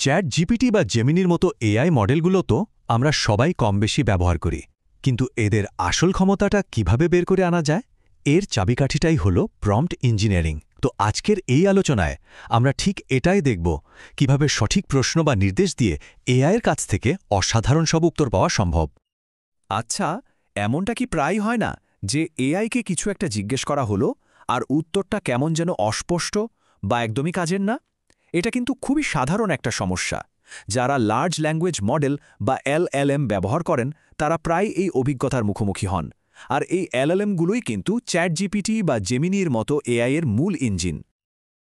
Chat GPT বা জেমিনির মতো AI মডেলগুলো তো আমরা সবাই কমবেশি ব্যবহার করি, কিন্তু এদের আসল ক্ষমতাটা কিভাবে বের করে আনা যায়? এর চাবিকাঠিটাই হল প্রম্পট ইঞ্জিনিয়ারিং। তো আজকের এই আলোচনায় আমরা ঠিক এটাই দেখব, কিভাবে সঠিক প্রশ্ন বা নির্দেশ দিয়ে এআইয়ের কাছ থেকে অসাধারণ সব উত্তর পাওয়া সম্ভব। আচ্ছা, এমনটা কি প্রায় হয় না যে এআইকে কিছু একটা জিজ্ঞেস করা হলো আর উত্তরটা কেমন যেন অস্পষ্ট বা একদমই কাজের না? এটা কিন্তু খুবই সাধারণ একটা সমস্যা। যারা লার্জ ল্যাঙ্গুয়েজ মডেল বা এলএলএম ব্যবহার করেন তারা প্রায় এই অভিজ্ঞতার মুখোমুখি হন। আর এই এলএলএমগুলোই কিন্তু চ্যাট জিপিটি বা জেমিনির মতো এআইয়ের মূল ইঞ্জিন।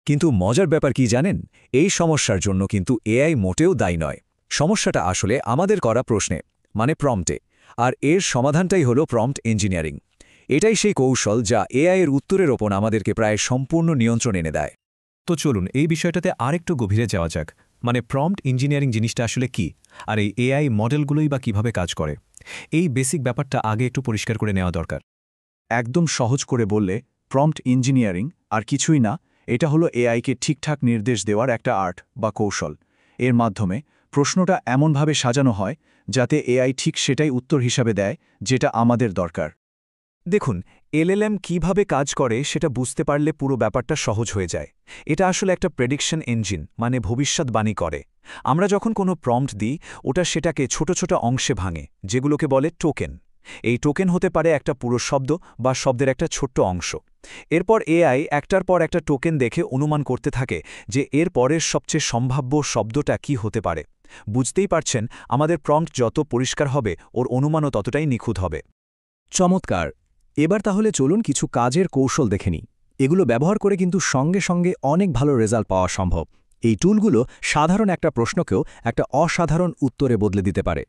কিন্তু মজার ব্যাপার কি জানেন, এই সমস্যার জন্য কিন্তু এআই মোটেও দায়ী নয়। সমস্যাটা আসলে আমাদের করা প্রশ্নে, মানে প্রম্পটে। আর এর সমাধানটাই হলো প্রম্পট ইঞ্জিনিয়ারিং। এটাই সেই কৌশল যা এআইয়ের উত্তরের ওপর আমাদেরকে প্রায় সম্পূর্ণ নিয়ন্ত্রণ এনে দেয়। তো চলুন এই বিষয়টাতে আরেকটু গভীরে যাওয়া যাক। মানে প্রম্পট ইঞ্জিনিয়ারিং জিনিসটা আসলে কি, আর এই এআই মডেলগুলোই বা কিভাবে কাজ করে, এই বেসিক ব্যাপারটা আগে একটু পরিষ্কার করে নেওয়া দরকার। একদম সহজ করে বললে প্রম্পট ইঞ্জিনিয়ারিং আর কিছুই না, এটা হলো এআইকে ঠিকঠাক নির্দেশ দেওয়ার একটা আর্ট বা কৌশল। এর মাধ্যমে প্রশ্নটা এমনভাবে সাজানো হয় যাতে এআই ঠিক সেটাই উত্তর হিসাবে দেয় যেটা আমাদের দরকার। দেখুন, এলএলএম কিভাবে কাজ করে সেটা বুঝতে পারলে পুরো ব্যাপারটা সহজ হয়ে যায়। এটা আসলে একটা প্রেডিকশন ইঞ্জিন, মানে ভবিষ্যৎবাণী করে। আমরা যখন কোনো প্রম্পট দিই, ওটা সেটাকে ছোট ছোট অংশে ভাঙে, যেগুলোকে বলে টোকেন। এই টোকেন হতে পারে একটা পুরো শব্দ বা শব্দের একটা ছোট্ট অংশ। এরপর এআই একটার পর একটা টোকেন দেখে অনুমান করতে থাকে যে এর পরের সবচেয়ে সম্ভাব্য শব্দটা কি হতে পারে। বুঝতেই পারছেন, আমাদের প্রম্পট যত পরিষ্কার হবে, ওর অনুমানও ততটাই নিখুঁত হবে। চমৎকার! এবার তাহলে চলুন কিছু কাজের কৌশল দেখে নিই। এগুলো ব্যবহার করে কিন্তু সঙ্গে সঙ্গে অনেক ভালো রেজাল্ট পাওয়া সম্ভব। এই টুলগুলো সাধারণ একটা প্রশ্নকেও একটা অসাধারণ উত্তরে বদলে দিতে পারে।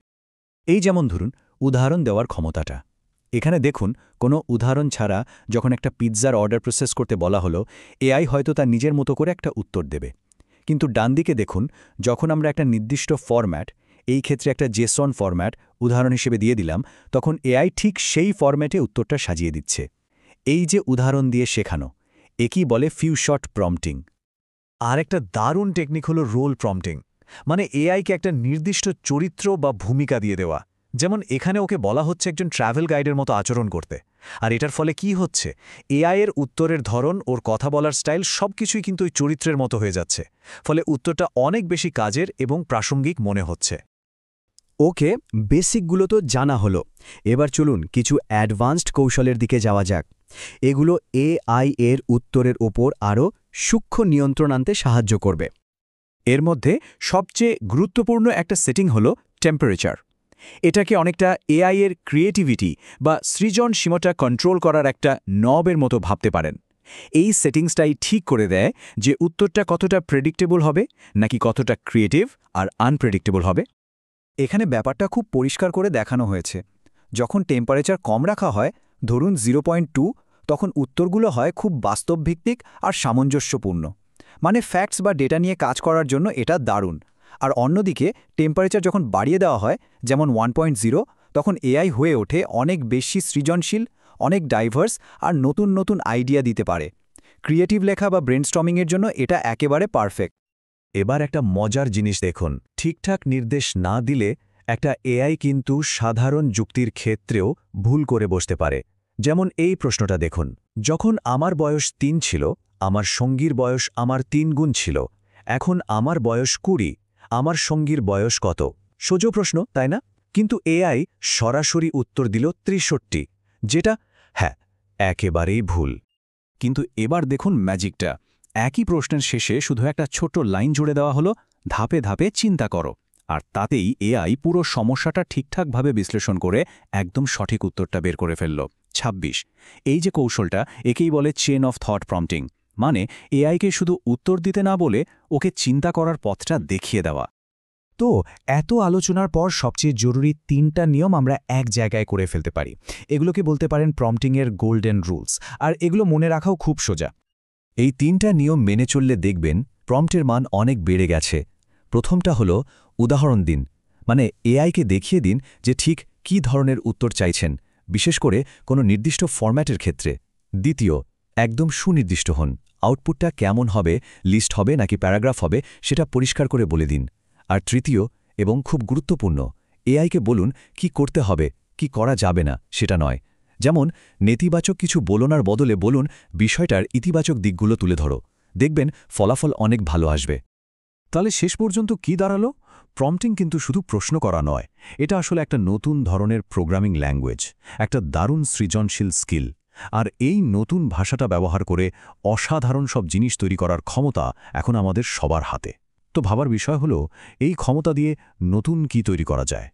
এই যেমন ধরুন, উদাহরণ দেওয়ার ক্ষমতাটা। এখানে দেখুন, কোনো উদাহরণ ছাড়া যখন একটা পিৎজার অর্ডার প্রসেস করতে বলা হলো, এআই হয়তো তার নিজের মতো করে একটা উত্তর দেবে। কিন্তু ডানদিকে দেখুন, যখন আমরা একটা নির্দিষ্ট ফরম্যাট, এই ক্ষেত্রে একটা জেসন ফরম্যাট উদাহরণ হিসেবে দিয়ে দিলাম, তখন এআই ঠিক সেই ফরম্যাটে উত্তরটা সাজিয়ে দিচ্ছে। এই যে উদাহরণ দিয়ে শেখানো, একেই বলে ফিউ শট প্রম্পটিং। আর একটা দারুণ টেকনিক হলো রোল প্রম্পটিং, মানে এআইকে একটা নির্দিষ্ট চরিত্র বা ভূমিকা দিয়ে দেওয়া। যেমন এখানে ওকে বলা হচ্ছে একজন ট্রাভেল গাইডের মতো আচরণ করতে। আর এটার ফলে কি হচ্ছে, এআইয়ের উত্তরের ধরন, ওর কথা বলার স্টাইল সবকিছুই কিন্তু ওই চরিত্রের মতো হয়ে যাচ্ছে। ফলে উত্তরটা অনেক বেশি কাজের এবং প্রাসঙ্গিক মনে হচ্ছে। ওকে, বেসিকগুলো তো জানা হলো। এবার চলুন কিছু অ্যাডভান্সড কৌশলের দিকে যাওয়া যাক। এগুলো এআই এর উত্তরের ওপর আরও সূক্ষ্ম নিয়ন্ত্রণ আনতে সাহায্য করবে। এর মধ্যে সবচেয়ে গুরুত্বপূর্ণ একটা সেটিং হল টেম্পারেচার। এটাকে অনেকটা এআই এর ক্রিয়েটিভিটি বা সৃজনশীলতা কন্ট্রোল করার একটা নবের মতো ভাবতে পারেন। এই সেটিংসটাই ঠিক করে দেয় যে উত্তরটা কতটা প্রেডিক্টেবল হবে, নাকি কতটা ক্রিয়েটিভ আর আনপ্রেডিক্টেবল হবে। এখানে ব্যাপারটা খুব পরিষ্কার করে দেখানো হয়েছে। যখন টেম্পারেচার কম রাখা হয়, ধরুন 0.2, তখন উত্তরগুলো হয় খুব বাস্তবভিত্তিক আর সামঞ্জস্যপূর্ণ। মানে ফ্যাক্টস বা ডেটা নিয়ে কাজ করার জন্য এটা দারুণ। আর অন্যদিকে টেম্পারেচার যখন বাড়িয়ে দেওয়া হয়, যেমন 1.0, তখন এআই হয়ে ওঠে অনেক বেশি সৃজনশীল, অনেক ডাইভার্স আর নতুন নতুন আইডিয়া দিতে পারে। ক্রিয়েটিভ লেখা বা ব্রেনস্টর্মিংয়ের জন্য এটা একেবারে পারফেক্ট। এবার একটা মজার জিনিস দেখুন, ঠিকঠাক নির্দেশ না দিলে একটা এআই কিন্তু সাধারণ যুক্তির ক্ষেত্রেও ভুল করে বসতে পারে। যেমন এই প্রশ্নটা দেখুন, যখন আমার বয়স 3 ছিল, আমার সঙ্গীর বয়স আমার 3 গুণ ছিল। এখন আমার বয়স 20, আমার সঙ্গীর বয়স কত? সোজা প্রশ্ন, তাই না? কিন্তু এআই সরাসরি উত্তর দিল 63, যেটা একেবারেই ভুল। কিন্তু এবার দেখুন ম্যাজিকটা। একই প্রশ্নের শেষে শুধু একটা ছোট লাইন জুড়ে দেওয়া হলো, ধাপে ধাপে চিন্তা করো। আর তাতেই এআই পুরো সমস্যাটা ঠিকঠাকভাবে বিশ্লেষণ করে একদম সঠিক উত্তরটা বের করে ফেলল। 26। এই যে কৌশলটা, একেই বলে চেন অফ থট প্রম্পটিং। মানে এআইকে শুধু উত্তর দিতে না বলে ওকে চিন্তা করার পথটা দেখিয়ে দেওয়া। তো এত আলোচনার পর সবচেয়ে জরুরি 3টা নিয়ম আমরা এক জায়গায় করে ফেলতে পারি। এগুলোকে বলতে পারেন প্রম্পটিংয়ের গোল্ডেন রুলস, আর এগুলো মনে রাখাও খুব সোজা। এই 3টা নিয়ম মেনে চললে দেখবেন প্রম্পটের মান অনেক বেড়ে গেছে। প্রথমটা হলো উদাহরণ দিন, মানে এআইকে দেখিয়ে দিন যে ঠিক কী ধরনের উত্তর চাইছেন, বিশেষ করে কোনো নির্দিষ্ট ফরম্যাটের ক্ষেত্রে। দ্বিতীয়, একদম সুনির্দিষ্ট হন, আউটপুটটা কেমন হবে, লিস্ট হবে নাকি প্যারাগ্রাফ হবে, সেটা পরিষ্কার করে বলে দিন। আর তৃতীয় এবং খুব গুরুত্বপূর্ণ, এআইকে বলুন কি করতে হবে, কি করা যাবে না সেটা নয়। যেমন নেতিবাচক কিছু বলনার বদলে বলুন বিষয়টার ইতিবাচক দিকগুলো তুলে ধরো, দেখবেন ফলাফল অনেক ভালো আসবে। তাহলে শেষ পর্যন্ত কি দাঁড়ালো? প্রম্পটিং কিন্তু শুধু প্রশ্ন করা নয়, এটা আসলে একটা নতুন ধরনের প্রোগ্রামিং ল্যাঙ্গুয়েজ, একটা দারুণ সৃজনশীল স্কিল। আর এই নতুন ভাষাটা ব্যবহার করে অসাধারণ সব জিনিস তৈরি করার ক্ষমতা এখন আমাদের সবার হাতে। তো ভাবার বিষয় হলো, এই ক্ষমতা দিয়ে নতুন কি তৈরি করা যায়।